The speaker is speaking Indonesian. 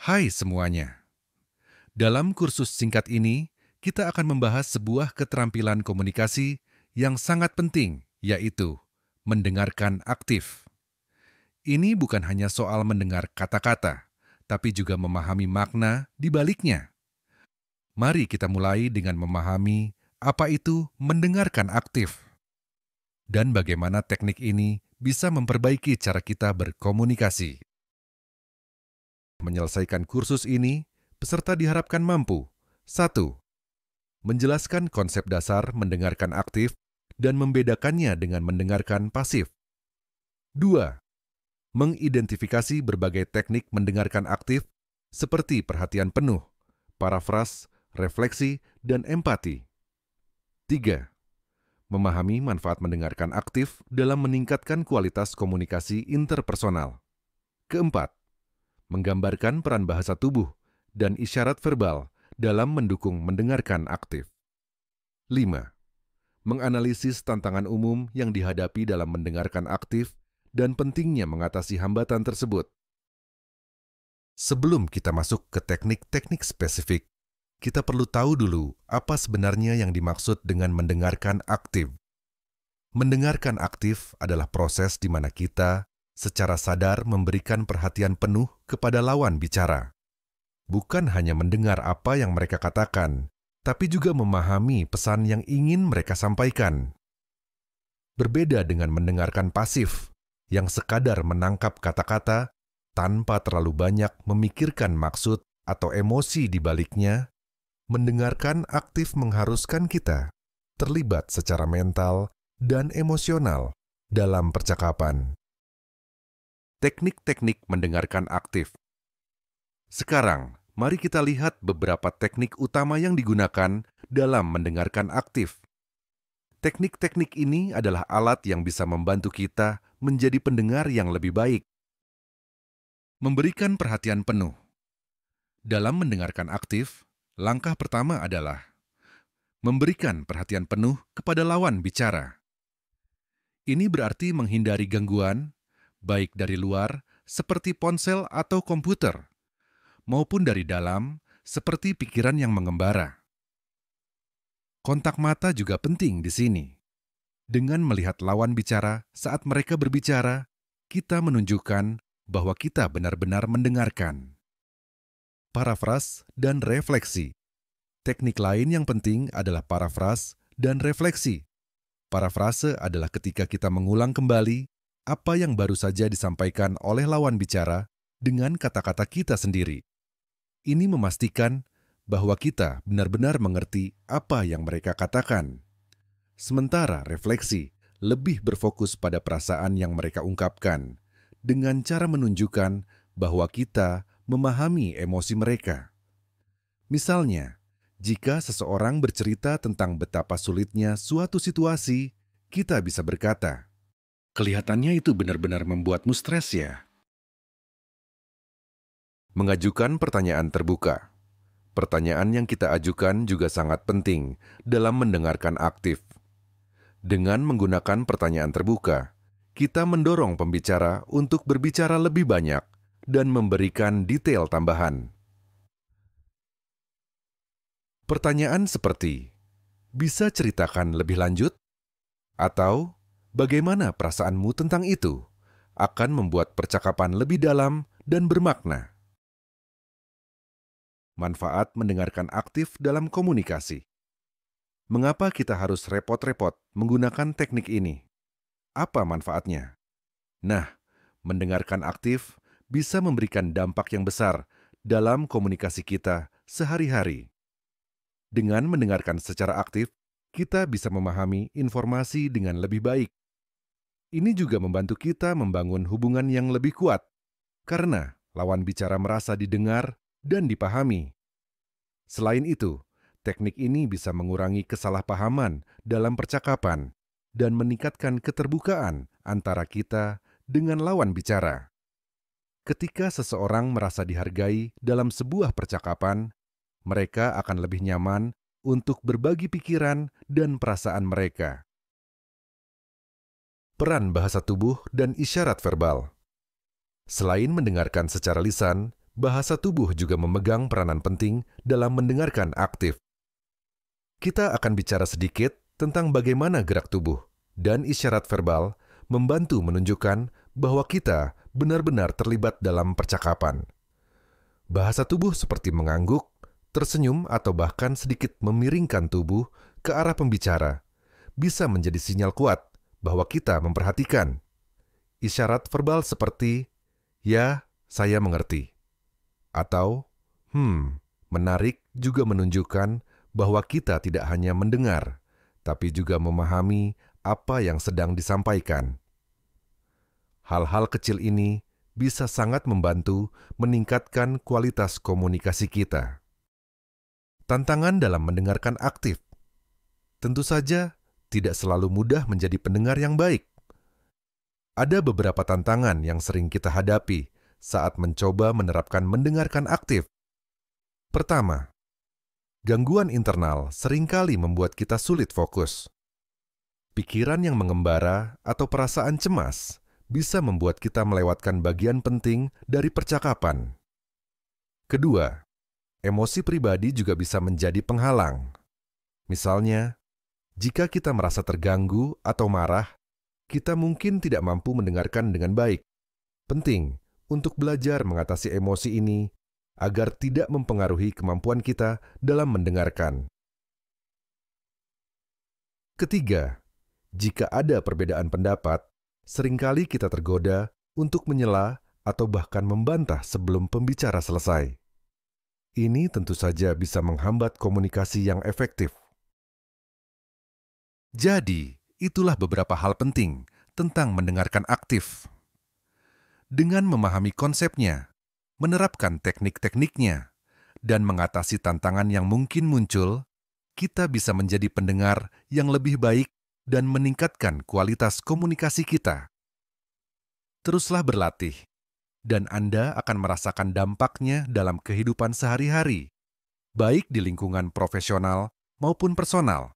Hai semuanya. Dalam kursus singkat ini, kita akan membahas sebuah keterampilan komunikasi yang sangat penting, yaitu mendengarkan aktif. Ini bukan hanya soal mendengar kata-kata, tapi juga memahami makna di baliknya. Mari kita mulai dengan memahami apa itu mendengarkan aktif dan bagaimana teknik ini bisa memperbaiki cara kita berkomunikasi. Menyelesaikan kursus ini, peserta diharapkan mampu: 1. Menjelaskan konsep dasar mendengarkan aktif dan membedakannya dengan mendengarkan pasif. 2. Mengidentifikasi berbagai teknik mendengarkan aktif seperti perhatian penuh, parafras, refleksi, dan empati. 3. Memahami manfaat mendengarkan aktif dalam meningkatkan kualitas komunikasi interpersonal. 4. Menggambarkan peran bahasa tubuh dan isyarat verbal dalam mendukung mendengarkan aktif. 5. Menganalisis tantangan umum yang dihadapi dalam mendengarkan aktif dan pentingnya mengatasi hambatan tersebut. Sebelum kita masuk ke teknik-teknik spesifik, kita perlu tahu dulu apa sebenarnya yang dimaksud dengan mendengarkan aktif. Mendengarkan aktif adalah proses di mana kita secara sadar memberikan perhatian penuh kepada lawan bicara. Bukan hanya mendengar apa yang mereka katakan, tapi juga memahami pesan yang ingin mereka sampaikan. Berbeda dengan mendengarkan pasif, yang sekadar menangkap kata-kata tanpa terlalu banyak memikirkan maksud atau emosi di baliknya, mendengarkan aktif mengharuskan kita terlibat secara mental dan emosional dalam percakapan. Teknik-teknik mendengarkan aktif. Sekarang, mari kita lihat beberapa teknik utama yang digunakan dalam mendengarkan aktif. Teknik-teknik ini adalah alat yang bisa membantu kita menjadi pendengar yang lebih baik. Memberikan perhatian penuh. Dalam mendengarkan aktif, langkah pertama adalah memberikan perhatian penuh kepada lawan bicara. Ini berarti menghindari gangguan, baik dari luar, seperti ponsel atau komputer, maupun dari dalam, seperti pikiran yang mengembara. Kontak mata juga penting di sini. Dengan melihat lawan bicara saat mereka berbicara, kita menunjukkan bahwa kita benar-benar mendengarkan. Parafras dan refleksi. Teknik lain yang penting adalah parafras dan refleksi. Parafrase adalah ketika kita mengulang kembali apa yang baru saja disampaikan oleh lawan bicara dengan kata-kata kita sendiri. Ini memastikan bahwa kita benar-benar mengerti apa yang mereka katakan. Sementara refleksi lebih berfokus pada perasaan yang mereka ungkapkan, dengan cara menunjukkan bahwa kita memahami emosi mereka. Misalnya, jika seseorang bercerita tentang betapa sulitnya suatu situasi, kita bisa berkata, "Kelihatannya itu benar-benar membuatmu stres ya?" Mengajukan pertanyaan terbuka. Pertanyaan yang kita ajukan juga sangat penting dalam mendengarkan aktif. Dengan menggunakan pertanyaan terbuka, kita mendorong pembicara untuk berbicara lebih banyak dan memberikan detail tambahan. Pertanyaan seperti, "Bisa ceritakan lebih lanjut?" Atau, "Bagaimana perasaanmu tentang itu?" akan membuat percakapan lebih dalam dan bermakna. Manfaat mendengarkan aktif dalam komunikasi. Mengapa kita harus repot-repot menggunakan teknik ini? Apa manfaatnya? Nah, mendengarkan aktif bisa memberikan dampak yang besar dalam komunikasi kita sehari-hari. Dengan mendengarkan secara aktif, kita bisa memahami informasi dengan lebih baik. Ini juga membantu kita membangun hubungan yang lebih kuat, karena lawan bicara merasa didengar dan dipahami. Selain itu, teknik ini bisa mengurangi kesalahpahaman dalam percakapan dan meningkatkan keterbukaan antara kita dengan lawan bicara. Ketika seseorang merasa dihargai dalam sebuah percakapan, mereka akan lebih nyaman untuk berbagi pikiran dan perasaan mereka. Peran bahasa tubuh dan isyarat verbal. Selain mendengarkan secara lisan, bahasa tubuh juga memegang peranan penting dalam mendengarkan aktif. Kita akan bicara sedikit tentang bagaimana gerak tubuh dan isyarat verbal membantu menunjukkan bahwa kita benar-benar terlibat dalam percakapan. Bahasa tubuh seperti mengangguk, tersenyum, atau bahkan sedikit memiringkan tubuh ke arah pembicara bisa menjadi sinyal kuat bahwa kita memperhatikan. Isyarat verbal seperti, "Ya, saya mengerti." Atau, menarik juga menunjukkan bahwa kita tidak hanya mendengar, tapi juga memahami apa yang sedang disampaikan. Hal-hal kecil ini bisa sangat membantu meningkatkan kualitas komunikasi kita. Tantangan dalam mendengarkan aktif. Tentu saja, tidak selalu mudah menjadi pendengar yang baik. Ada beberapa tantangan yang sering kita hadapi saat mencoba menerapkan mendengarkan aktif. Pertama, gangguan internal seringkali membuat kita sulit fokus. Pikiran yang mengembara atau perasaan cemas bisa membuat kita melewatkan bagian penting dari percakapan. Kedua, emosi pribadi juga bisa menjadi penghalang. Misalnya, jika kita merasa terganggu atau marah, kita mungkin tidak mampu mendengarkan dengan baik. Penting untuk belajar mengatasi emosi ini agar tidak mempengaruhi kemampuan kita dalam mendengarkan. Ketiga, jika ada perbedaan pendapat, seringkali kita tergoda untuk menyela atau bahkan membantah sebelum pembicara selesai. Ini tentu saja bisa menghambat komunikasi yang efektif. Jadi, itulah beberapa hal penting tentang mendengarkan aktif. Dengan memahami konsepnya, menerapkan teknik-tekniknya, dan mengatasi tantangan yang mungkin muncul, kita bisa menjadi pendengar yang lebih baik dan meningkatkan kualitas komunikasi kita. Teruslah berlatih, dan Anda akan merasakan dampaknya dalam kehidupan sehari-hari, baik di lingkungan profesional maupun personal.